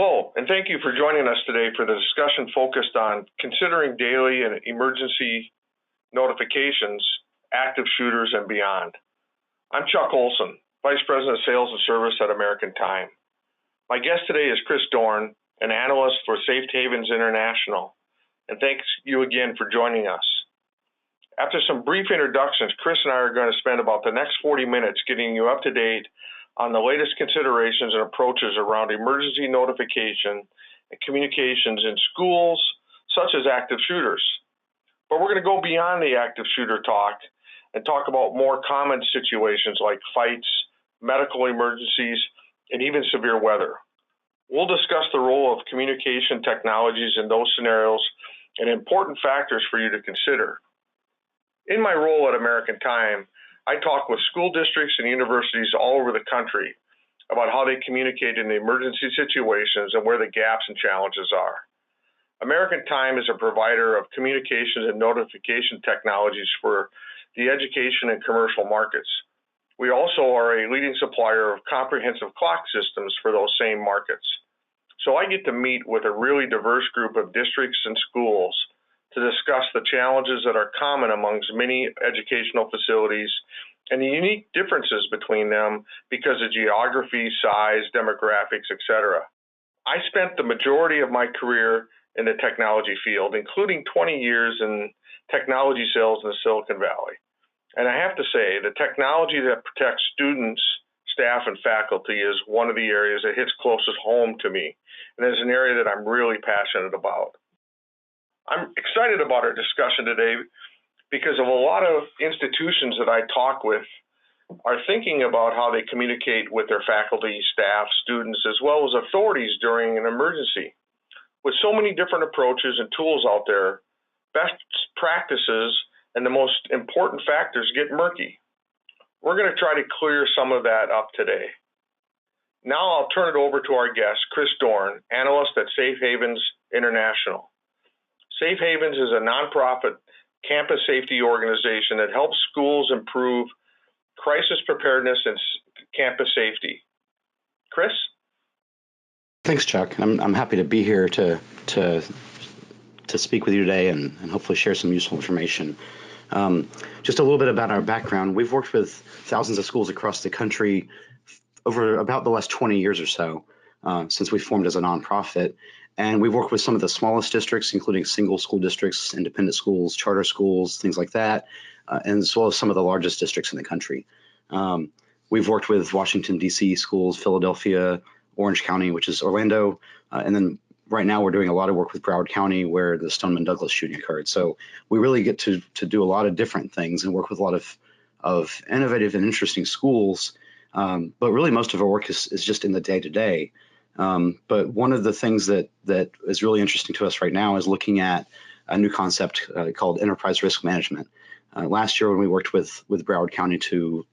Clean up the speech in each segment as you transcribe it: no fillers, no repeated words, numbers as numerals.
Hello, and thank you for joining us today for the discussion focused on considering daily and emergency notifications, active shooters, and beyond. I'm Chuck Olson, Vice President of Sales and Service at American Time. My guest today is Chris Dorn, an analyst for Safe Havens International, and thanks you again for joining us. After some brief introductions, Chris and I are going to spend about the next 40 minutes getting you up to date on the latest considerations and approaches around emergency notification and communications in schools, such as active shooters. But we're going to go beyond the active shooter talk and talk about more common situations like fights, medical emergencies, and even severe weather. We'll discuss the role of communication technologies in those scenarios and important factors for you to consider. In my role at American Time, I talk with school districts and universities all over the country about how they communicate in the emergency situations and where the gaps and challenges are. American Time is a provider of communications and notification technologies for the education and commercial markets. We also are a leading supplier of comprehensive clock systems for those same markets. So I get to meet with a really diverse group of districts and schools to discuss the challenges that are common amongst many educational facilities and the unique differences between them because of geography, size, demographics, etc. I spent the majority of my career in the technology field, including 20 years in technology sales in the Silicon Valley. And I have to say, the technology that protects students, staff, and faculty is one of the areas that hits closest home to me, and is an area that I'm really passionate about. I'm excited about our discussion today because of a lot of institutions that I talk with are thinking about how they communicate with their faculty, staff, students, as well as authorities during an emergency. With so many different approaches and tools out there, best practices and the most important factors get murky. We're going to try to clear some of that up today. Now I'll turn it over to our guest, Chris Dorn, analyst at Safe Havens International. Safe Havens is a nonprofit campus safety organization that helps schools improve crisis preparedness and campus safety. Chris? Thanks, Chuck. I'm happy to be here to speak with you today and hopefully share some useful information. Just a little bit about our background. We've worked with thousands of schools across the country over about the last 20 years or so since we formed as a nonprofit. And we've worked with some of the smallest districts, including single school districts, independent schools, charter schools, things like that, and as well as some of the largest districts in the country. We've worked with Washington, D.C. schools, Philadelphia, Orange County, which is Orlando, and then right now we're doing a lot of work with Broward County, where the Stoneman Douglas shooting occurred. So we really get to do a lot of different things and work with a lot of innovative and interesting schools, but really most of our work is just in the day-to-day. But one of the things that is really interesting to us right now is looking at a new concept called enterprise risk management. Last year, when we worked with Broward County to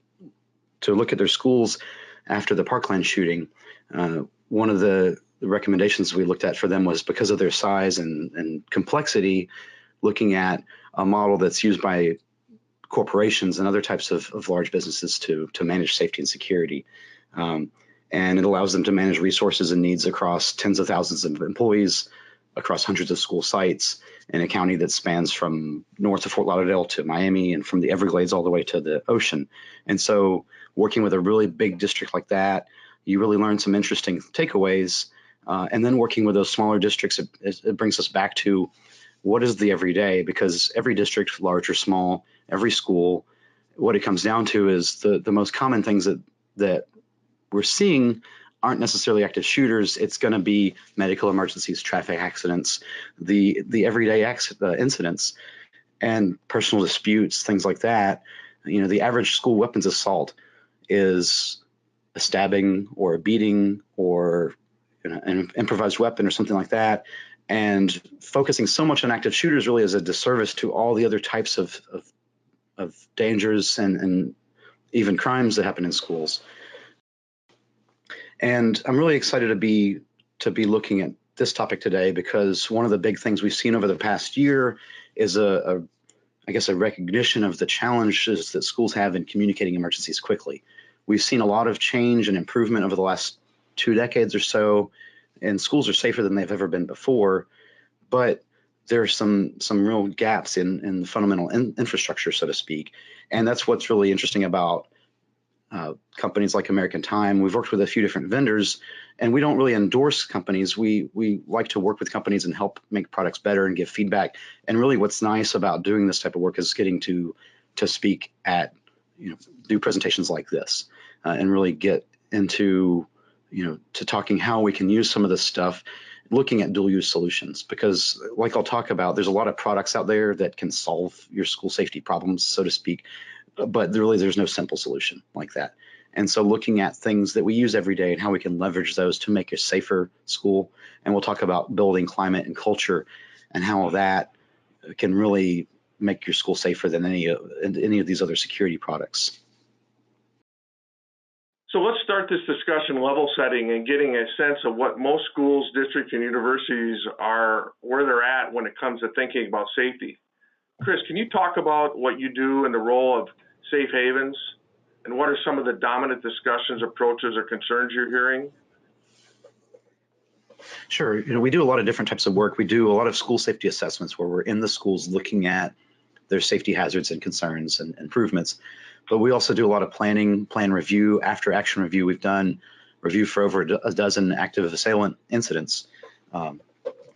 look at their schools after the Parkland shooting, one of the recommendations we looked at for them was, because of their size and complexity, looking at a model that's used by corporations and other types of large businesses to manage safety and security. And it allows them to manage resources and needs across tens of thousands of employees, across hundreds of school sites in a county that spans from north of Fort Lauderdale to Miami and from the Everglades all the way to the ocean. And so working with a really big district like that, you really learn some interesting takeaways. And then working with those smaller districts, it brings us back to what is the everyday, because every district, large or small, every school, what it comes down to is the most common things that we're seeing aren't necessarily active shooters. It's going to be medical emergencies, traffic accidents, the everyday incidents, and personal disputes, things like that. You know, the average school weapons assault is a stabbing or a beating or an improvised weapon or something like that. And focusing so much on active shooters really is a disservice to all the other types of dangers and even crimes that happen in schools. And I'm really excited to be looking at this topic today, because one of the big things we've seen over the past year is a recognition of the challenges that schools have in communicating emergencies quickly. We've seen a lot of change and improvement over the last 2 decades or so and schools are safer than they've ever been before, but there's some real gaps in the fundamental infrastructure, so to speak. And that's what's really interesting about companies like American Time. We've worked with a few different vendors, and we don't really endorse companies. We like to work with companies and help make products better and give feedback. And really, what's nice about doing this type of work is getting to speak at, do presentations like this, and really get into, to talking how we can use some of this stuff, looking at dual use solutions. Because like I'll talk about, there's a lot of products out there that can solve your school safety problems, so to speak, but there's no simple solution like that. And so looking at things that we use every day and how we can leverage those to make a safer school. And we'll talk about building climate and culture and how that can really make your school safer than any of these other security products. So let's start this discussion level setting and getting a sense of what most schools, districts, and universities are, where they're at when it comes to thinking about safety. Chris, can you talk about what you do in the role of safe havens, and what are some of the dominant discussions, approaches, or concerns you're hearing? Sure. We do a lot of different types of work. We do a lot of school safety assessments where we're in the schools looking at their safety hazards and concerns and improvements. But we also do a lot of plan review, after action review. We've done review for over a dozen active assailant incidents,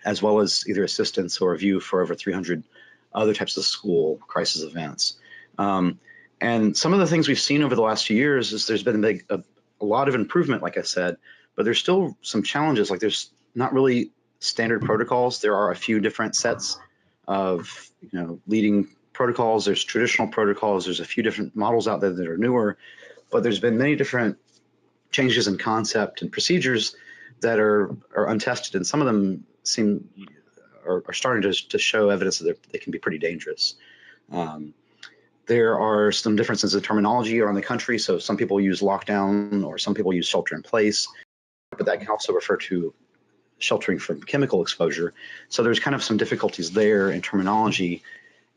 as well as either assistance or review for over 300 other types of school crisis events. And some of the things we've seen over the last few years is there's been a lot of improvement, like I said, but there's still some challenges. Like there's not really standard protocols. There are a few different sets of leading protocols. There's traditional protocols. There's a few different models out there that are newer, but there's been many different changes in concept and procedures that are untested, and some of them are starting to show evidence that they can be pretty dangerous. There are some differences in terminology around the country. So some people use lockdown or some people use shelter in place, but that can also refer to sheltering from chemical exposure. So there's kind of some difficulties there in terminology.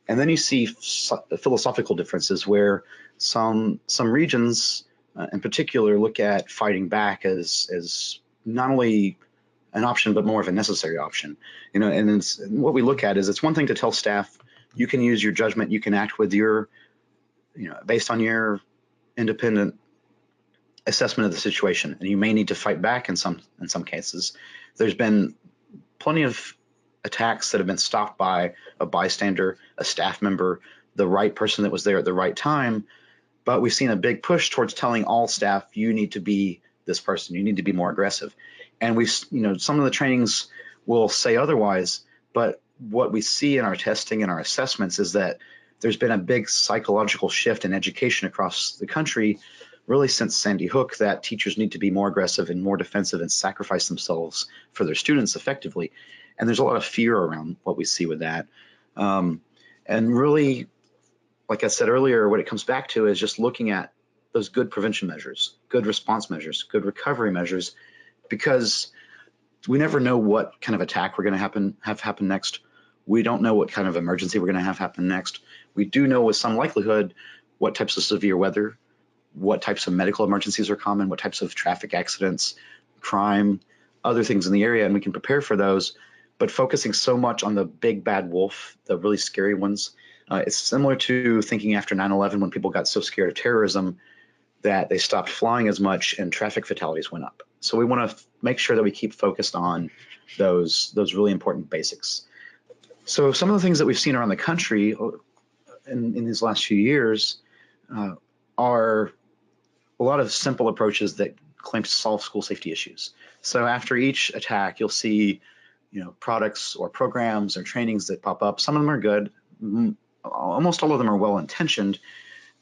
And then you see philosophical differences where some regions in particular look at fighting back as not only an option, but more of a necessary option. And what we look at is, it's one thing to tell staff, you can use your judgment, you can act with your, based on your independent assessment of the situation, and you may need to fight back in some cases. There's been plenty of attacks that have been stopped by a bystander, a staff member, the right person that was there at the right time. But we've seen a big push towards telling all staff, you need to be this person, you need to be more aggressive. And some of the trainings will say otherwise, but what we see in our testing and our assessments is that there's been a big psychological shift in education across the country, really since Sandy Hook, that teachers need to be more aggressive and more defensive and sacrifice themselves for their students effectively. And there's a lot of fear around what we see with that. And really, like I said earlier, what it comes back to is just looking at those good prevention measures, good response measures, good recovery measures, because we never know what kind of attack we're going to have happen next. We don't know what kind of emergency we're going to have happen next. We do know with some likelihood what types of severe weather, what types of medical emergencies are common, what types of traffic accidents, crime, other things in the area, and we can prepare for those. But focusing so much on the big bad wolf, the really scary ones, it's similar to thinking after 9/11 when people got so scared of terrorism that they stopped flying as much and traffic fatalities went up. So we want to make sure that we keep focused on those really important basics. So some of the things that we've seen around the country in these last few years are a lot of simple approaches that claim to solve school safety issues. So after each attack, you'll see products or programs or trainings that pop up. Some of them are good. Almost all of them are well-intentioned,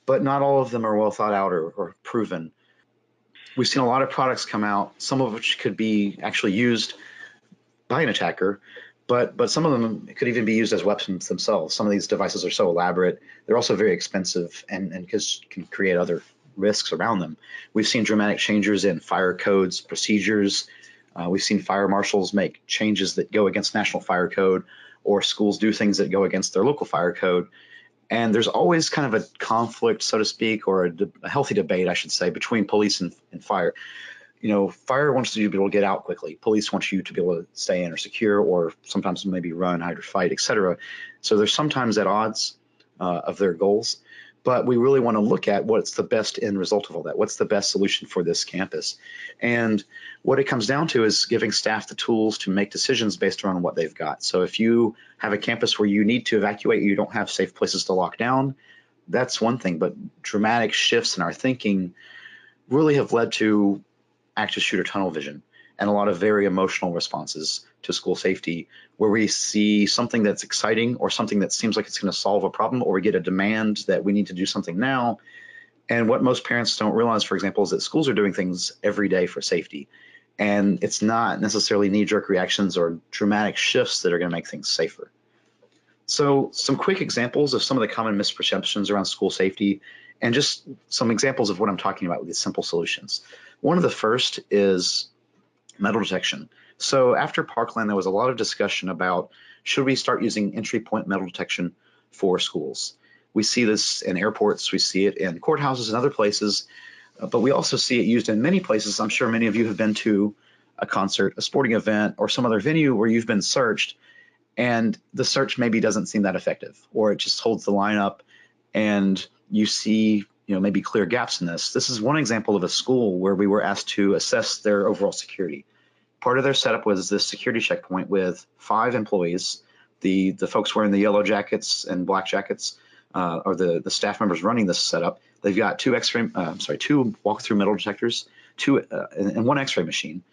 but not all of them are well thought out or proven. We've seen a lot of products come out, some of which could be actually used by an attacker, but some of them could even be used as weapons themselves. Some of these devices are so elaborate, they're also very expensive and can create other risks around them. We've seen dramatic changes in fire codes, procedures. We've seen fire marshals make changes that go against National Fire Code, or schools do things that go against their local fire code. And there's always kind of a conflict, so to speak, or a healthy debate, I should say, between police and fire. fire wants you to be able to get out quickly. Police want you to be able to stay in or secure, or sometimes maybe run, hide, or fight, etc. So they're sometimes at odds of their goals. But we really want to look at what's the best end result of all that. What's the best solution for this campus? And what it comes down to is giving staff the tools to make decisions based around what they've got. So if you have a campus where you need to evacuate, you don't have safe places to lock down, that's one thing. But dramatic shifts in our thinking really have led to active shooter tunnel vision and a lot of very emotional responses to school safety, where we see something that's exciting or something that seems like it's going to solve a problem, or we get a demand that we need to do something now. And what most parents don't realize, for example, is that schools are doing things every day for safety. And it's not necessarily knee-jerk reactions or dramatic shifts that are going to make things safer. So some quick examples of some of the common misperceptions around school safety, and just some examples of what I'm talking about with these simple solutions. One of the first is metal detection. So after Parkland, there was a lot of discussion about, should we start using entry point metal detection for schools? We see this in airports, we see it in courthouses and other places, but we also see it used in many places. I'm sure many of you have been to a concert, a sporting event, or some other venue where you've been searched, and the search maybe doesn't seem that effective, or it just holds the line up and you see maybe clear gaps in this. This is one example of a school where we were asked to assess their overall security. Part of their setup was this security checkpoint with 5 employees. The folks wearing the yellow jackets and black jackets are the staff members running this setup. They've got 2 walk-through metal detectors, and 1 X-ray machine,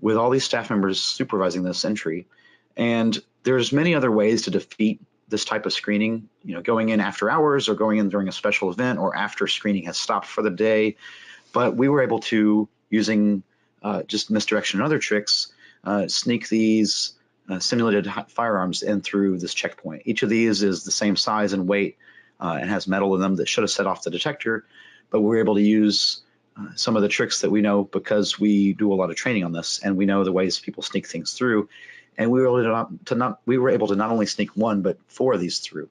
with all these staff members supervising this entry. And there's many other ways to defeat this type of screening, going in after hours or going in during a special event or after screening has stopped for the day. But we were able to, using just misdirection and other tricks, sneak these simulated firearms in through this checkpoint. Each of these is the same size and weight and has metal in them that should have set off the detector, but we're able to use some of the tricks that we know because we do a lot of training on this, and we know the ways people sneak things through. And we were able to not only sneak 1, but 4 of these through.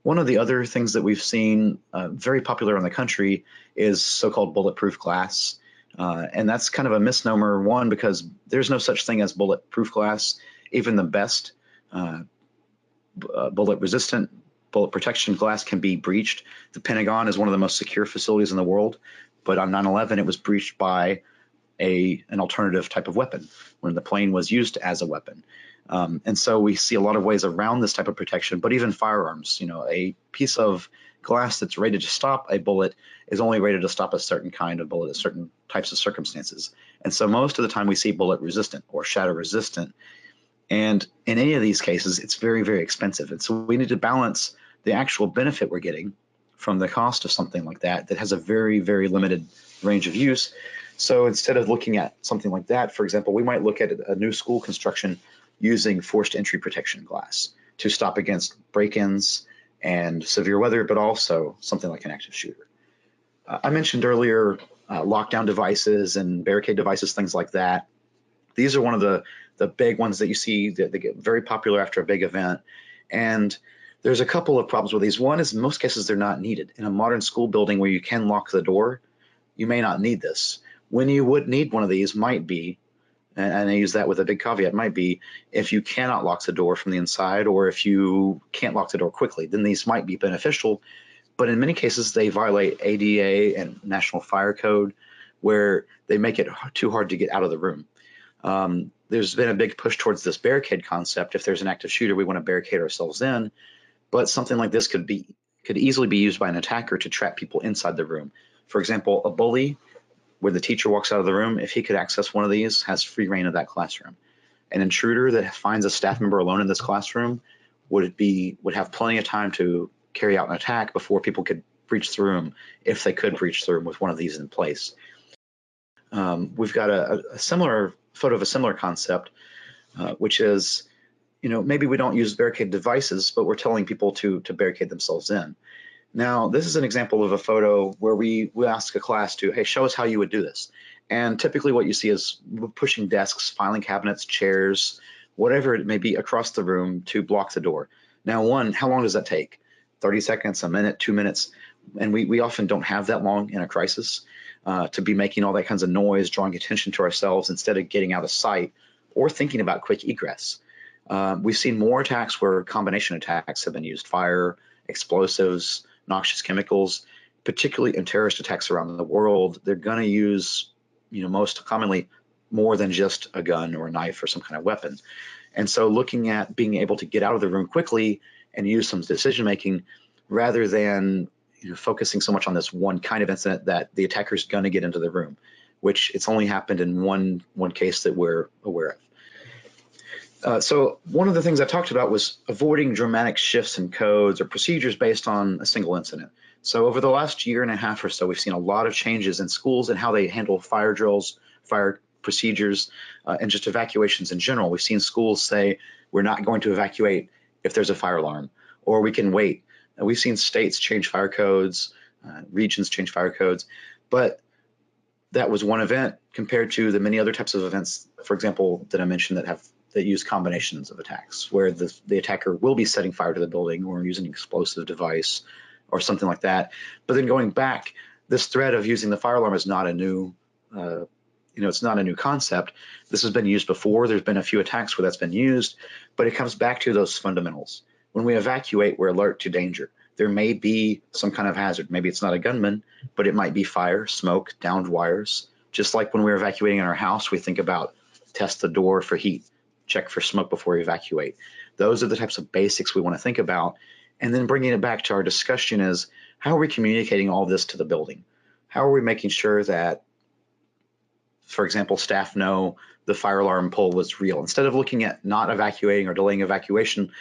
One of the other things that we've seen very popular in the country is so-called bulletproof glass. And that's kind of a misnomer, one, because there's no such thing as bulletproof glass. Even the best bullet-resistant, bullet protection glass can be breached. The Pentagon is one of the most secure facilities in the world, but on 9/11 it was breached by an alternative type of weapon when the plane was used as a weapon. And so we see a lot of ways around this type of protection, but even firearms, a piece of glass that's rated to stop a bullet is only rated to stop a certain kind of bullet at certain types of circumstances. And so most of the time we see bullet resistant or shatter resistant. And in any of these cases, it's very, very expensive. And so we need to balance the actual benefit we're getting from the cost of something like that has a very, very limited range of use. So instead of looking at something like that, for example, we might look at a new school construction using forced entry protection glass to stop against break-ins and severe weather, but also something like an active shooter. I mentioned earlier lockdown devices and barricade devices, things like that. These are one of the big ones that you see that they get very popular after a big event. And there's a couple of problems with these. One is in most cases they're not needed. In a modern school building where you can lock the door, you may not need this. When you would need one of these might be, and I use that with a big caveat, might be if you cannot lock the door from the inside, or if you can't lock the door quickly, then these might be beneficial. But in many cases, they violate ADA and National Fire Code, where they make it too hard to get out of the room. There's been a big push towards this barricade concept. If there's an active shooter, we want to barricade ourselves in. But something like this could easily be used by an attacker to trap people inside the room. For example, a bully, where the teacher walks out of the room, if he could access one of these, has free reign of that classroom. An intruder that finds a staff member alone in this classroom would have plenty of time to carry out an attack before people could breach the room, if they could breach the room with one of these in place. We've got a similar photo of a similar concept, which is, maybe we don't use barricade devices, but we're telling people to barricade themselves in. Now, this is an example of a photo where we ask a class to, hey, show us how you would do this. And typically what you see is pushing desks, filing cabinets, chairs, whatever it may be across the room to block the door. Now, how long does that take? 30 seconds, a minute, 2 minutes? And we often don't have that long in a crisis. to be making all that kinds of noise, drawing attention to ourselves instead of getting out of sight or thinking about quick egress. We've seen more attacks where combination attacks have been used: fire, explosives, noxious chemicals. Particularly in terrorist attacks around the world, they're going to use, most commonly more than just a gun or a knife or some kind of weapon. And so looking at being able to get out of the room quickly and use some decision making rather than focusing so much on this one kind of incident that the attacker is going to get into the room, which it's only happened in one case that we're aware of. So one of the things I talked about was avoiding dramatic shifts in codes or procedures based on a single incident. So over the last year and a half or so, we've seen a lot of changes in schools and how they handle fire drills, fire procedures, and just evacuations in general. We've seen schools say, we're not going to evacuate if there's a fire alarm, or we can wait. And we've seen states change fire codes, regions change fire codes, but that was one event compared to the many other types of events, for example, that I mentioned that use combinations of attacks, where the attacker will be setting fire to the building or using an explosive device or something like that. But then going back, this threat of using the fire alarm is not a new, it's not a new concept. This has been used before. There's been a few attacks where that's been used, but it comes back to those fundamentals. When we evacuate, we're alert to danger. There may be some kind of hazard. Maybe it's not a gunman, but it might be fire, smoke, downed wires. Just like when we're evacuating in our house, we think about test the door for heat, check for smoke before we evacuate. Those are the types of basics we want to think about. And then bringing it back to our discussion is, how are we communicating all this to the building? How are we making sure that, for example, staff know the fire alarm pull was real? Instead of looking at not evacuating or delaying evacuation,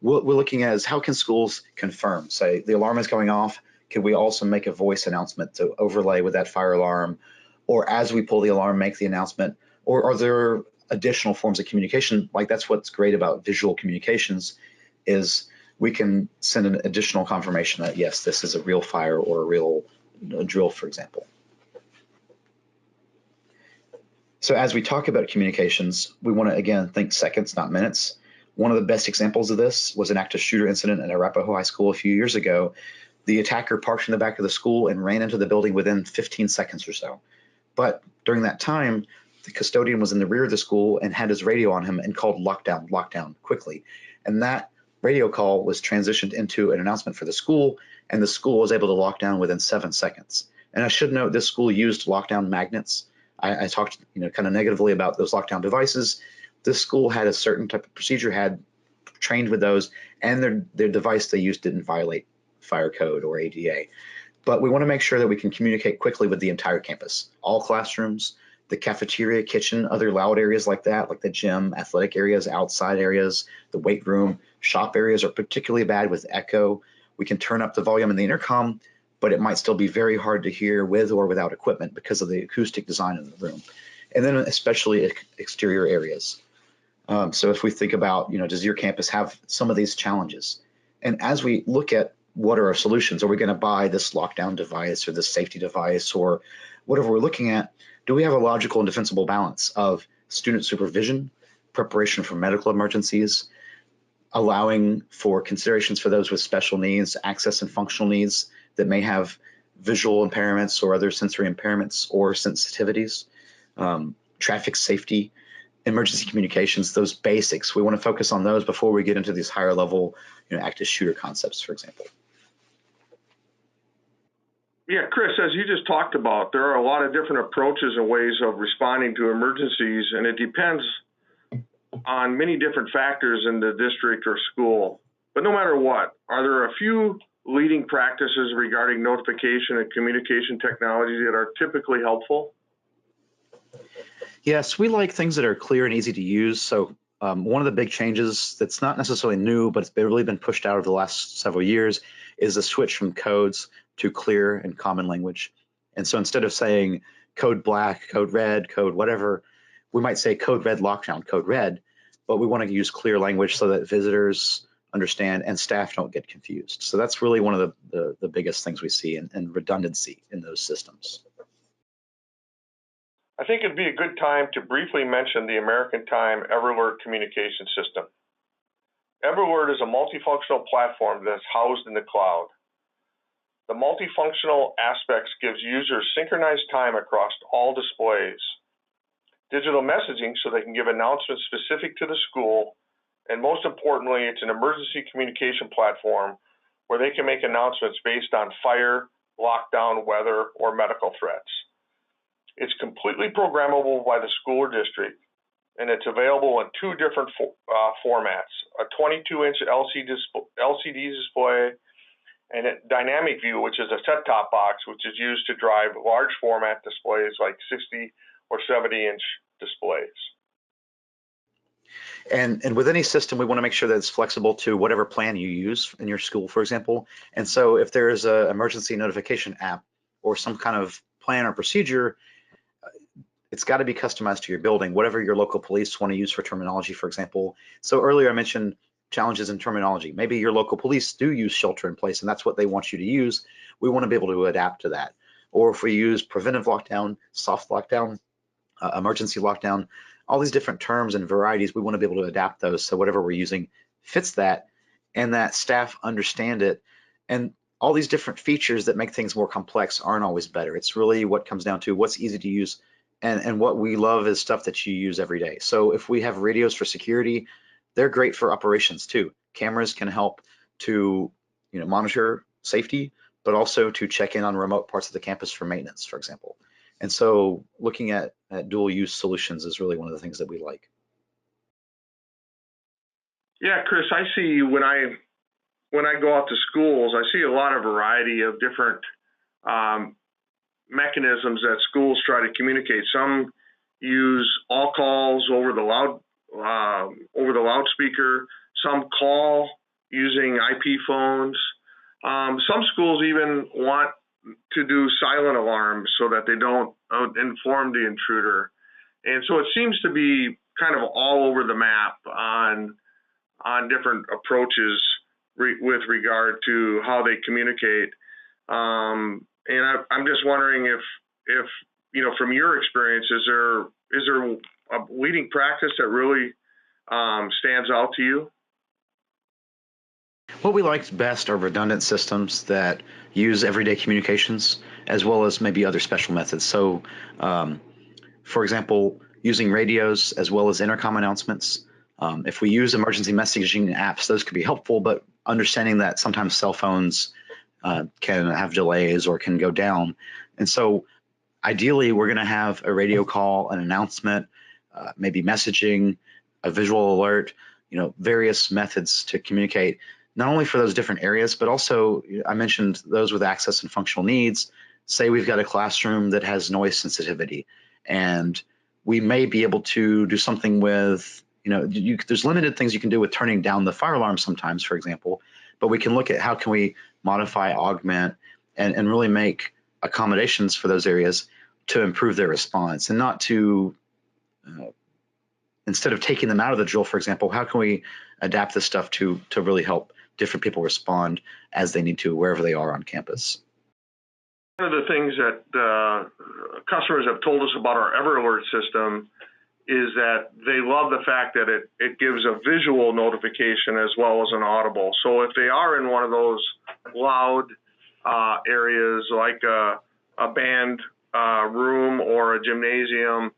what we're looking at is, how can schools confirm? Say the alarm is going off, can we also make a voice announcement to overlay with that fire alarm? Or as we pull the alarm, make the announcement? Or are there additional forms of communication? Like, that's what's great about visual communications, is we can send an additional confirmation that, yes, this is a real fire or a real drill, for example. So as we talk about communications, we want to, again, think seconds, not minutes. One of the best examples of this was an active shooter incident at Arapahoe High School a few years ago. The attacker parked in the back of the school and ran into the building within 15 seconds or so. But during that time, the custodian was in the rear of the school and had his radio on him and called lockdown quickly. And that radio call was transitioned into an announcement for the school, and the school was able to lock down within 7 seconds. And I should note, this school used lockdown magnets. I talked, kind of negatively about those lockdown devices. This school had a certain type of procedure, had trained with those, and their device they used didn't violate fire code or ADA. But we want to make sure that we can communicate quickly with the entire campus, all classrooms, the cafeteria, kitchen, other loud areas like that, like the gym, athletic areas, outside areas, the weight room, shop areas are particularly bad with echo. We can turn up the volume in the intercom, but it might still be very hard to hear with or without equipment because of the acoustic design of the room. And then especially exterior areas. So if we think about, does your campus have some of these challenges? And as we look at what are our solutions, are we going to buy this lockdown device or this safety device or whatever we're looking at? Do we have a logical and defensible balance of student supervision, preparation for medical emergencies, allowing for considerations for those with special needs, access and functional needs that may have visual impairments or other sensory impairments or sensitivities, traffic safety, emergency communications, those basics? We want to focus on those before we get into these higher level, active shooter concepts, for example. Yeah, Chris, as you just talked about, there are a lot of different approaches and ways of responding to emergencies, and it depends on many different factors in the district or school. But no matter what, are there a few leading practices regarding notification and communication technology that are typically helpful? Yes, we like things that are clear and easy to use. So one of the big changes that's not necessarily new, but it's really been pushed out over the last several years, is the switch from codes to clear and common language. And so instead of saying code black, code red, code whatever, we might say code red lockdown, code red, but we want to use clear language so that visitors understand and staff don't get confused. So that's really one of the biggest things we see in redundancy in those systems. I think it'd be a good time to briefly mention the American Time Everalert communication system. Everalert is a multifunctional platform that's housed in the cloud. The multifunctional aspects gives users synchronized time across all displays, digital messaging so they can give announcements specific to the school, and most importantly, it's an emergency communication platform where they can make announcements based on fire, lockdown, weather, or medical threats. It's completely programmable by the school or district, and it's available in two different formats, a 22-inch LCD display and a dynamic view, which is a set-top box, which is used to drive large format displays like 60 or 70-inch displays. And with any system, we want to make sure that it's flexible to whatever plan you use in your school, for example. And so if there is an emergency notification app or some kind of plan or procedure, it's got to be customized to your building, whatever your local police want to use for terminology, for example. So earlier I mentioned challenges in terminology. Maybe your local police do use shelter in place and that's what they want you to use. We want to be able to adapt to that. Or if we use preventive lockdown, soft lockdown, emergency lockdown, all these different terms and varieties, we want to be able to adapt those so whatever we're using fits that and that staff understand it. And all these different features that make things more complex aren't always better. It's really what comes down to what's easy to use and what we love is stuff that you use every day. So if we have radios for security, they're great for operations too. Cameras can help to monitor safety, but also to check in on remote parts of the campus for maintenance, for example. And so looking at dual use solutions is really one of the things that we like. Yeah, Chris, I see when I go out to schools, I see a lot of variety of different mechanisms that schools try to communicate. Some use all calls over the loudspeaker. Some call using IP phones. Some schools even want to do silent alarms so that they don't inform the intruder. And so it seems to be kind of all over the map on different approaches with regard to how they communicate. And I'm just wondering if from your experience, is there a leading practice that really stands out to you? What we like best are redundant systems that use everyday communications as well as maybe other special methods. So, for example, using radios as well as intercom announcements. If we use emergency messaging apps, those could be helpful, but understanding that sometimes cell phones can have delays or can go down. And so ideally, we're going to have a radio call, an announcement, maybe messaging, a visual alert, various methods to communicate, not only for those different areas, but also I mentioned those with access and functional needs. Say we've got a classroom that has noise sensitivity, and we may be able to do something with, there's limited things you can do with turning down the fire alarm sometimes, for example, but we can look at how can we modify, augment, and really make accommodations for those areas to improve their response and not to, instead of taking them out of the drill, for example, how can we adapt this stuff to really help different people respond as they need to wherever they are on campus? One of the things that customers have told us about our EverAlert system is that they love the fact that it gives a visual notification as well as an audible. So if they are in one of those loud areas like a band room or a gymnasium,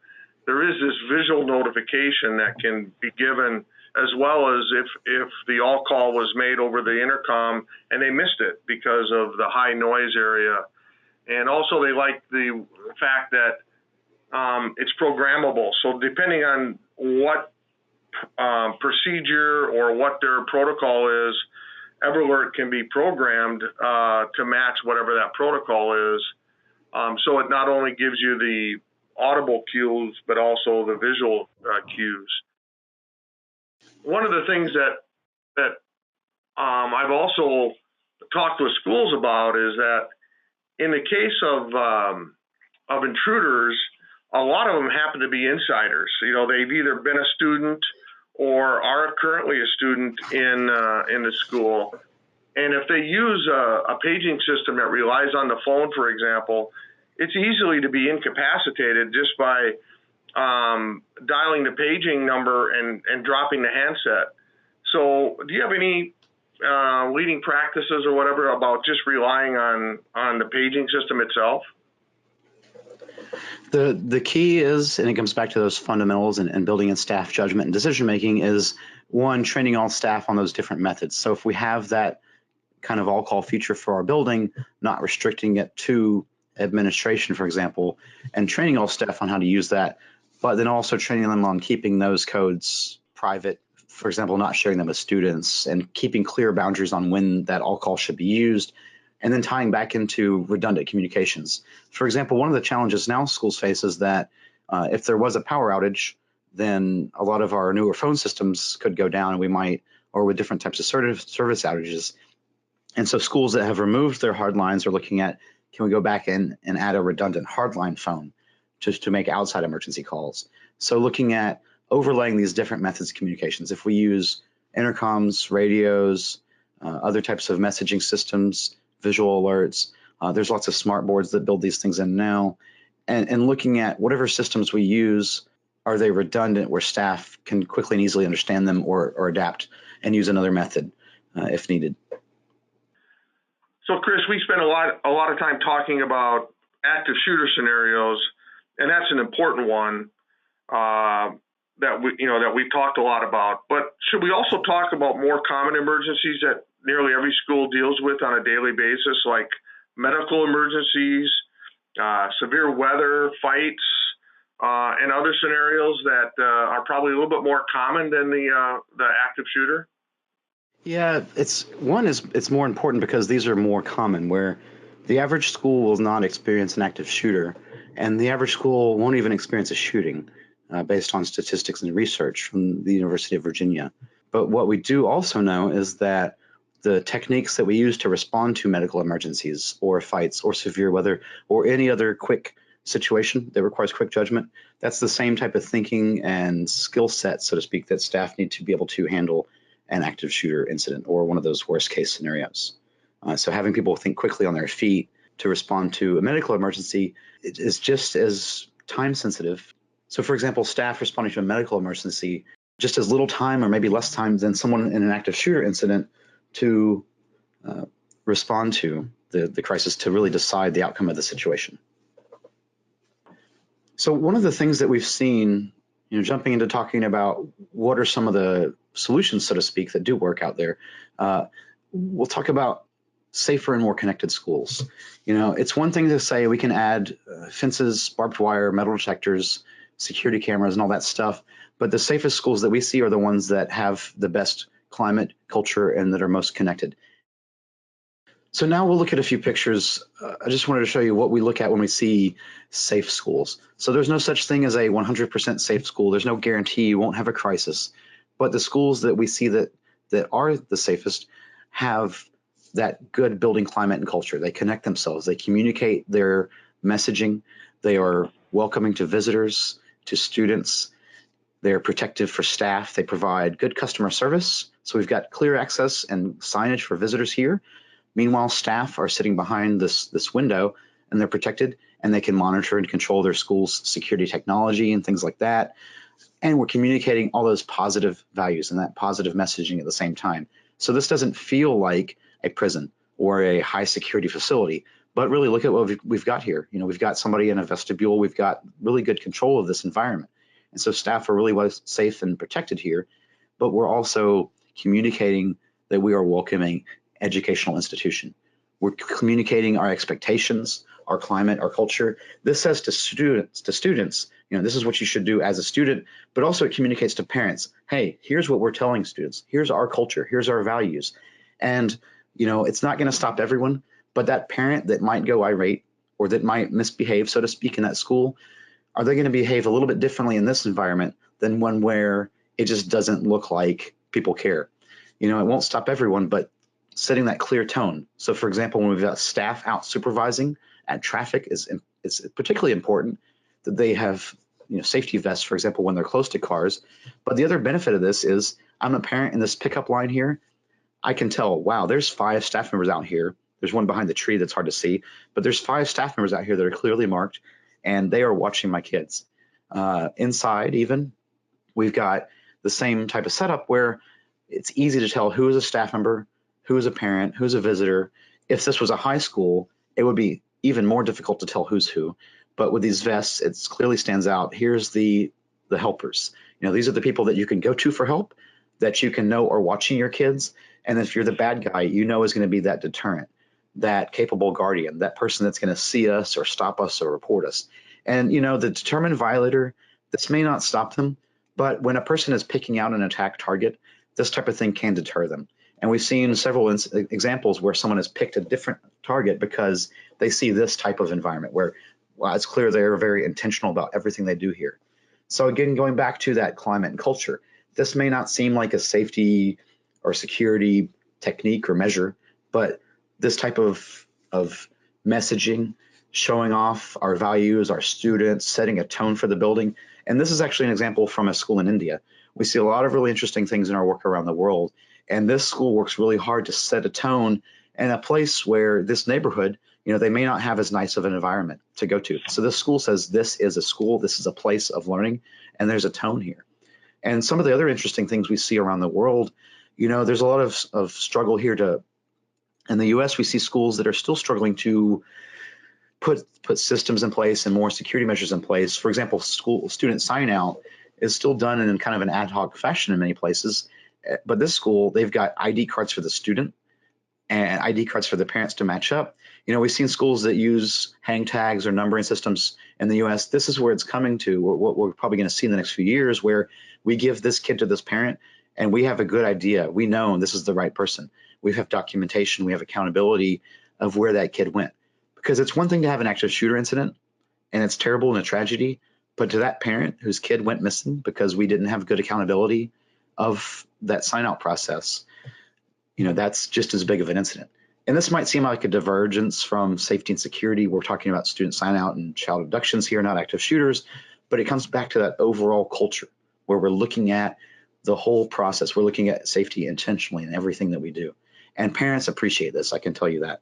there is this visual notification that can be given, as well as if the all call was made over the intercom and they missed it because of the high noise area. And also they like the fact that it's programmable. So depending on what procedure or what their protocol is, EverAlert can be programmed to match whatever that protocol is. So it not only gives you the audible cues, but also the visual cues. One of the things that I've also talked with schools about is that in the case of intruders, a lot of them happen to be insiders. They've either been a student or are currently a student in the school. And if they use a paging system that relies on the phone, for example, it's easily to be incapacitated just by dialing the paging number and dropping the handset. So do you have any leading practices or whatever about just relying on the paging system itself? The key is, and it comes back to those fundamentals and building in staff judgment and decision making, is one, training all staff on those different methods. So if we have that kind of all-call feature for our building, not restricting it to administration, for example, and training all staff on how to use that, but then also training them on keeping those codes private, for example, not sharing them with students, and keeping clear boundaries on when that all-call should be used, and then tying back into redundant communications. For example, one of the challenges now schools face is that if there was a power outage, then a lot of our newer phone systems could go down, and we might, or with different types of service outages. And so schools that have removed their hard lines are looking at, can we go back in and add a redundant hardline phone just to make outside emergency calls? So looking at overlaying these different methods of communications. If we use intercoms, radios, other types of messaging systems, visual alerts, there's lots of smart boards that build these things in now. And looking at whatever systems we use, are they redundant where staff can quickly and easily understand them or adapt and use another method if needed? So, Chris, we spent a lot of time talking about active shooter scenarios, and that's an important one that we've talked a lot about. But should we also talk about more common emergencies that nearly every school deals with on a daily basis, like medical emergencies, severe weather, fights, and other scenarios that are probably a little bit more common than the active shooter? Yeah, it's more important because these are more common, where the average school will not experience an active shooter, and the average school won't even experience a shooting based on statistics and research from the University of Virginia. But what we do also know is that the techniques that we use to respond to medical emergencies or fights or severe weather or any other quick situation that requires quick judgment, that's the same type of thinking and skill set, so to speak, that staff need to be able to handle an active shooter incident or one of those worst case scenarios. So having people think quickly on their feet to respond to a medical emergency is just as time sensitive. So for example, staff responding to a medical emergency, just as little time or maybe less time than someone in an active shooter incident to respond to the crisis, to really decide the outcome of the situation. So one of the things that we've seen, jumping into talking about what are some of the solutions, so to speak, that do work out there, we'll talk about safer and more connected schools. It's one thing to say we can add fences, barbed wire, metal detectors, security cameras, and all that stuff, but the safest schools that we see are the ones that have the best climate, culture, and that are most connected. So now we'll look at a few pictures. I just wanted to show you what we look at when we see safe schools. So there's no such thing as a 100% safe school. There's no guarantee you won't have a crisis. But the schools that we see that are the safest have that good building climate and culture. They connect themselves. They communicate their messaging. They are welcoming to visitors, to students. They're protective for staff. They provide good customer service. So we've got clear access and signage for visitors here. Meanwhile, staff are sitting behind this window, and they're protected, and they can monitor and control their school's security technology and things like that. And we're communicating all those positive values and that positive messaging at the same time. So this doesn't feel like a prison or a high security facility, but really look at what we've got here. We've got somebody in a vestibule. We've got really good control of this environment. And so staff are really well safe and protected here, but we're also communicating that we are welcoming educational institution. We're communicating our expectations, our climate, our culture. This says to students, this is what you should do as a student, but also it communicates to parents, hey, here's what we're telling students. Here's our culture. Here's our values. And, it's not going to stop everyone, but that parent that might go irate or that might misbehave, so to speak, in that school, are they going to behave a little bit differently in this environment than one where it just doesn't look like people care? It won't stop everyone, but setting that clear tone. So for example, when we've got staff out supervising at traffic, it's particularly important that they have safety vests, for example, when they're close to cars. But the other benefit of this is I'm a parent in this pickup line here. I can tell, wow, there's 5 staff members out here. There's one behind the tree that's hard to see, but there's 5 staff members out here that are clearly marked, and they are watching my kids. Inside even, we've got the same type of setup where it's easy to tell who is a staff member, who's a parent, who's a visitor. If this was a high school, it would be even more difficult to tell who's who. But with these vests, it clearly stands out. Here's the helpers. These are the people that you can go to for help, that you can know are watching your kids. And if you're the bad guy, is going to be that deterrent, that capable guardian, that person that's going to see us or stop us or report us. And, the determined violator, this may not stop them, but when a person is picking out an attack target, this type of thing can deter them. And we've seen several examples where someone has picked a different target because they see this type of environment where, well, it's clear they're very intentional about everything they do here. So again, going back to that climate and culture, this may not seem like a safety or security technique or measure, but this type of messaging, showing off our values, our students, setting a tone for the building. And this is actually an example from a school in India. We see a lot of really interesting things in our work around the world. And this school works really hard to set a tone in a place where this neighborhood, they may not have as nice of an environment to go to. So this school says this is a school, this is a place of learning, and there's a tone here. And some of the other interesting things we see around the world, there's a lot of struggle here in the US, we see schools that are still struggling to put systems in place and more security measures in place. For example, school student sign out is still done in kind of an ad hoc fashion in many places. But this school, they've got ID cards for the student and ID cards for the parents to match up. We've seen schools that use hang tags or numbering systems in the US. This is where it's coming to, what we're probably going to see in the next few years, where we give this kid to this parent and we have a good idea. We know this is the right person. We have documentation, we have accountability of where that kid went. Because it's one thing to have an active shooter incident and it's terrible and a tragedy, but to that parent whose kid went missing because we didn't have good accountability of that sign out process, that's just as big of an incident. And this might seem like a divergence from safety and security. We're talking about student sign out and child abductions here, not active shooters, but it comes back to that overall culture where we're looking at the whole process. We're looking at safety intentionally in everything that we do. And parents appreciate this, I can tell you that.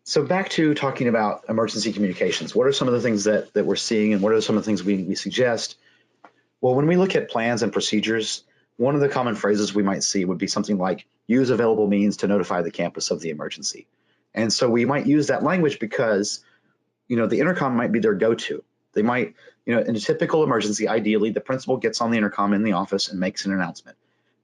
So back to talking about emergency communications. What are some of the things that we're seeing and what are some of the things we suggest? Well, when we look at plans and procedures, one of the common phrases we might see would be something like use available means to notify the campus of the emergency. And so we might use that language because, the intercom might be their go-to. They might, in a typical emergency, ideally, the principal gets on the intercom in the office and makes an announcement.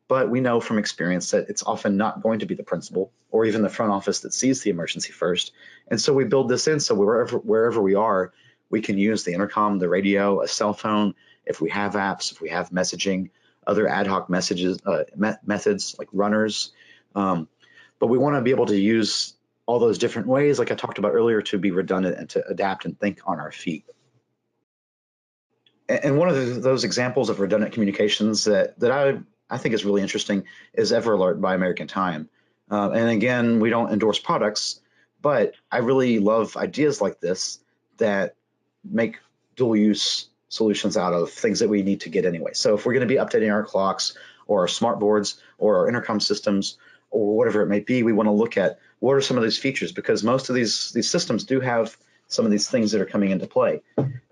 But we know from experience that it's often not going to be the principal or even the front office that sees the emergency first. And so we build this in so wherever we are, we can use the intercom, the radio, a cell phone, if we have apps, if we have messaging, other ad hoc methods like runners. But we want to be able to use all those different ways, like I talked about earlier, to be redundant and to adapt and think on our feet. And one of those examples of redundant communications that I think is really interesting is EverAlert by American Time. And again, we don't endorse products, but I really love ideas like this that make dual use solutions out of things that we need to get anyway. So if we're going to be updating our clocks or our smart boards or our intercom systems or whatever it may be, we want to look at what are some of these features, because most of these systems do have some of these things that are coming into play.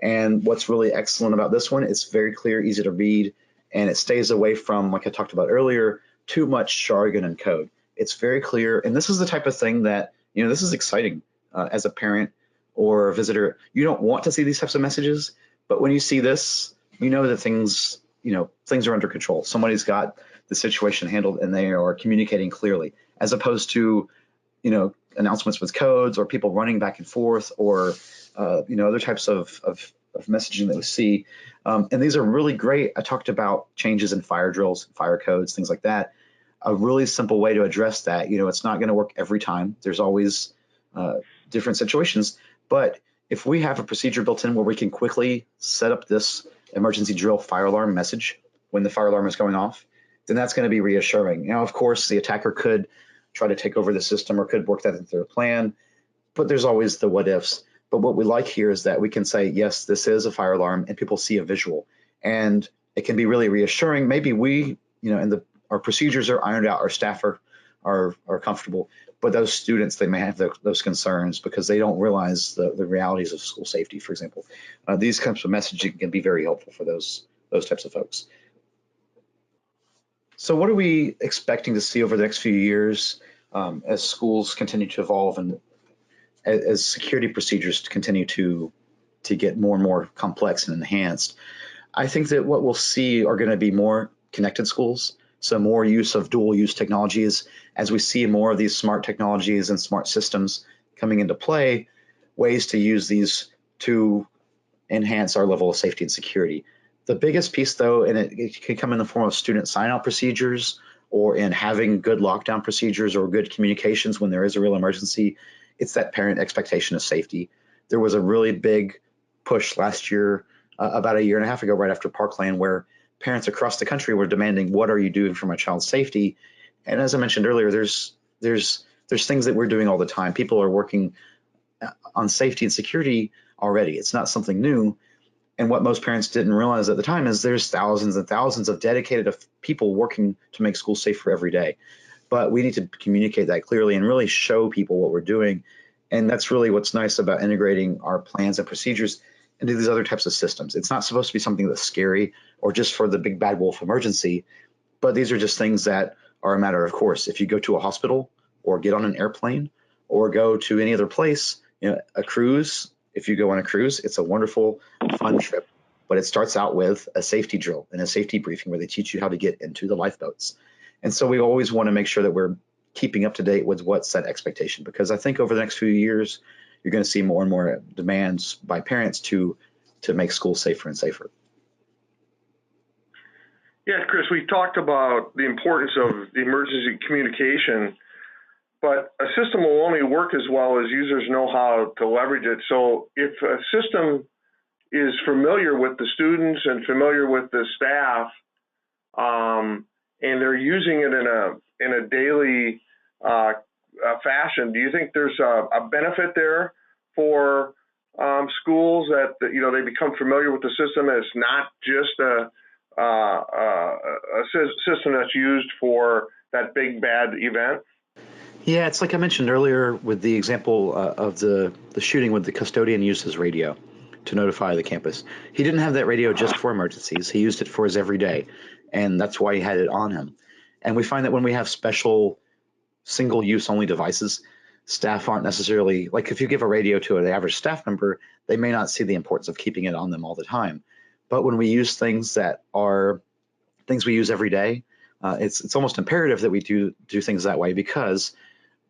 And what's really excellent about this one, it's very clear, easy to read, and it stays away from, like I talked about earlier, too much jargon and code. It's very clear, and this is the type of thing that, this is exciting as a parent or a visitor. You don't want to see these types of messages, but when you see this, that things are under control. Somebody's got the situation handled and they are communicating clearly, as opposed to, announcements with codes or people running back and forth or, other types of messaging that we see. And these are really great. I talked about changes in fire drills, fire codes, things like that. A really simple way to address that. It's not going to work every time. There's always different situations. But if we have a procedure built in where we can quickly set up this emergency drill fire alarm message when the fire alarm is going off, then that's going to be reassuring. Now, of course, the attacker could try to take over the system or could work that into their plan, but there's always the what ifs. But what we like here is that we can say, yes, this is a fire alarm, and people see a visual. And it can be really reassuring. Maybe we, and our procedures are ironed out, our staff are comfortable, but those students, they may have those concerns because they don't realize the realities of school safety, for example. These types of messaging can be very helpful for those types of folks. So what are we expecting to see over the next few years as schools continue to evolve and as security procedures continue to get more and more complex and enhanced? I think that what we'll see are going to be more connected schools, so more use of dual use technologies as we see more of these smart technologies and smart systems coming into play, ways to use these to enhance our level of safety and security. The biggest piece, though, and it can come in the form of student sign-out procedures or in having good lockdown procedures or good communications when there is a real emergency, it's that parent expectation of safety. There was a really big push last year, about a year and a half ago, right after Parkland, where parents across the country were demanding, what are you doing for my child's safety? And as I mentioned earlier, there's things that we're doing all the time. People are working on safety and security already. It's not something new. And what most parents didn't realize at the time is there's thousands and thousands of dedicated people working to make schools safer every day. But we need to communicate that clearly and really show people what we're doing. And that's really what's nice about integrating our plans and procedures into these other types of systems. It's not supposed to be something that's scary or just for the big bad wolf emergency, but these are just things that are a matter of course. If you go to a hospital or get on an airplane or go to any other place, a cruise, if you go on a cruise, it's a wonderful, fun trip, but it starts out with a safety drill and a safety briefing where they teach you how to get into the lifeboats. And so we always want to make sure that we're keeping up to date with what's that expectation, because I think over the next few years, you're going to see more and more demands by parents to make schools safer and safer. Yeah, Chris, we talked about the importance of the emergency communication, but a system will only work as well as users know how to leverage it. So if a system is familiar with the students and familiar with the staff, and they're using it in a daily fashion, do you think there's a benefit there for schools that they become familiar with the system? It's not just a system that's used for that big bad event? Yeah, it's like I mentioned earlier with the example of the shooting with the custodian used his radio to notify the campus. He didn't have that radio just for emergencies. He used it for his everyday, and that's why he had it on him. And we find that when we have special single-use only devices, staff aren't necessarily, like if you give a radio to an average staff member, they may not see the importance of keeping it on them all the time. But when we use things that are things we use every day, it's almost imperative that we do things that way, because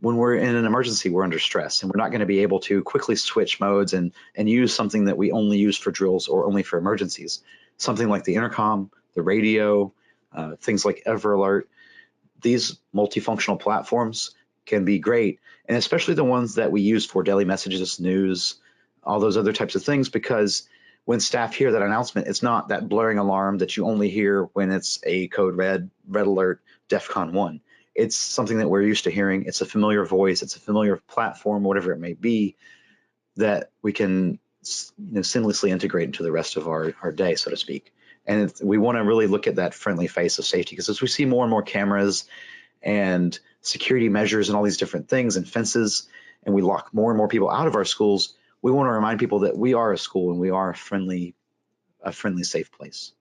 when we're in an emergency, we're under stress and we're not going to be able to quickly switch modes and use something that we only use for drills or only for emergencies. Something like the intercom, the radio, things like EverAlert. These multifunctional platforms can be great, and especially the ones that we use for daily messages, news, all those other types of things, because when staff hear that announcement, it's not that blaring alarm that you only hear when it's a code red alert, DEFCON 1. It's something that we're used to hearing. It's a familiar voice. It's a familiar platform, whatever it may be, that we can seamlessly integrate into the rest of our day, so to speak. And we want to really look at that friendly face of safety, because as we see more and more cameras and security measures and all these different things and fences, and we lock more and more people out of our schools, we want to remind people that we are a school and we are a friendly, safe place.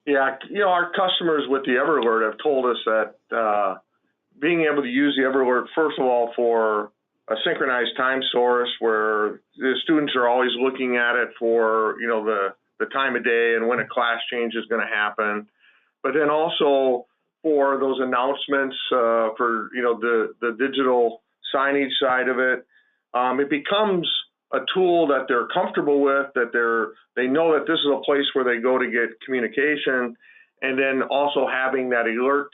Yeah, our customers with the EverAlert have told us that being able to use the EverAlert, first of all, for a synchronized time source where the students are always looking at it for, the time of day and when a class change is going to happen, but then also for those announcements for, the digital signage side of it. It becomes a tool that they're comfortable with, that they know that this is a place where they go to get communication, and then also having that alert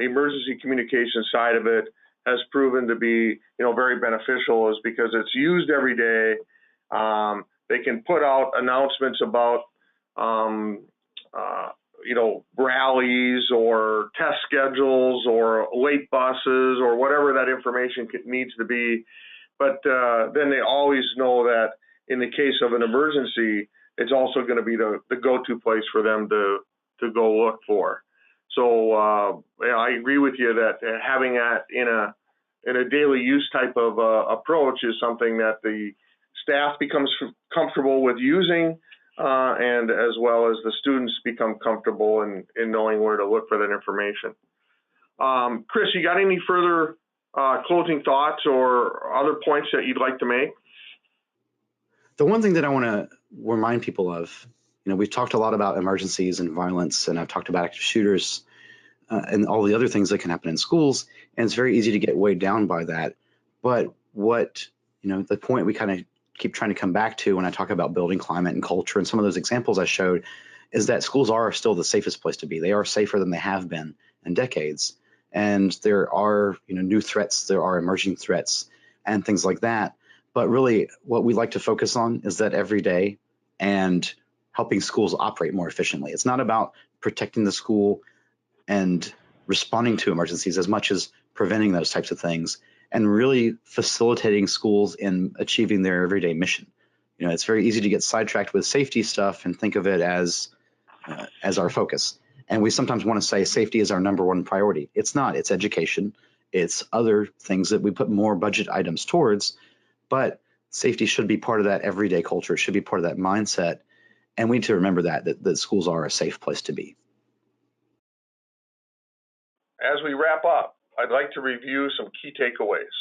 emergency communication side of it has proven to be very beneficial, is because it's used every day. They can put out announcements about rallies or test schedules or late buses or whatever that information needs to be. But then they always know that in the case of an emergency, it's also going to be the go-to place for them to go look for. So I agree with you that having that in a daily use type of approach is something that the staff becomes comfortable with using. and as well as the students become comfortable in knowing where to look for that information. Chris, you got any further closing thoughts or other points that you'd like to make? The one thing that I want to remind people of, we've talked a lot about emergencies and violence, and I've talked about active shooters and all the other things that can happen in schools, and it's very easy to get weighed down by that. But what, the point we kind of keep trying to come back to when I talk about building climate and culture and some of those examples I showed is that schools are still the safest place to be. They are safer than they have been in decades. And there are, new threats, there are emerging threats and things like that. But really what we like to focus on is that every day and helping schools operate more efficiently. It's not about protecting the school and responding to emergencies as much as preventing those types of things and really facilitating schools in achieving their everyday mission. It's very easy to get sidetracked with safety stuff and think of it as our focus. And we sometimes want to say safety is our number one priority. It's not. It's education. It's other things that we put more budget items towards. But safety should be part of that everyday culture. It should be part of that mindset. And we need to remember that schools are a safe place to be. As we wrap up, I'd like to review some key takeaways.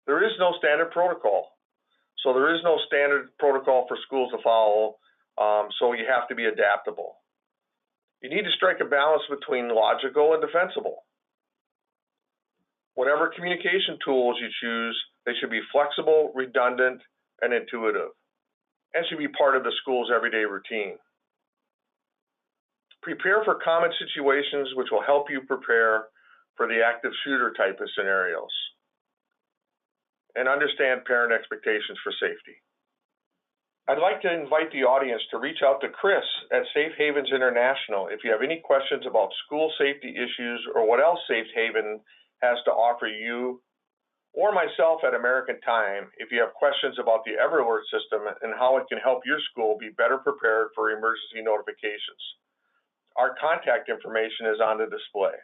There is no standard protocol. So there is no standard protocol for schools to follow, so you have to be adaptable. You need to strike a balance between logical and defensible. Whatever communication tools you choose, they should be flexible, redundant, and intuitive, and should be part of the school's everyday routine. Prepare for common situations which will help you prepare for the active shooter type of scenarios. And understand parent expectations for safety. I'd like to invite the audience to reach out to Chris at Safe Havens International if you have any questions about school safety issues or what else Safe Haven has to offer you, or myself at American Time if you have questions about the EverAlert system and how it can help your school be better prepared for emergency notifications. Our contact information is on the display.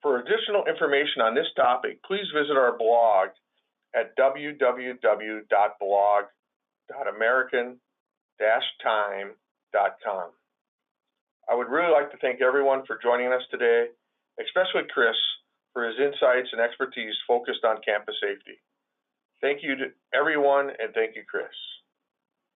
For additional information on this topic, please visit our blog at www.blog.american-time.com. I would really like to thank everyone for joining us today, especially Chris for his insights and expertise focused on campus safety. Thank you to everyone, and thank you, Chris.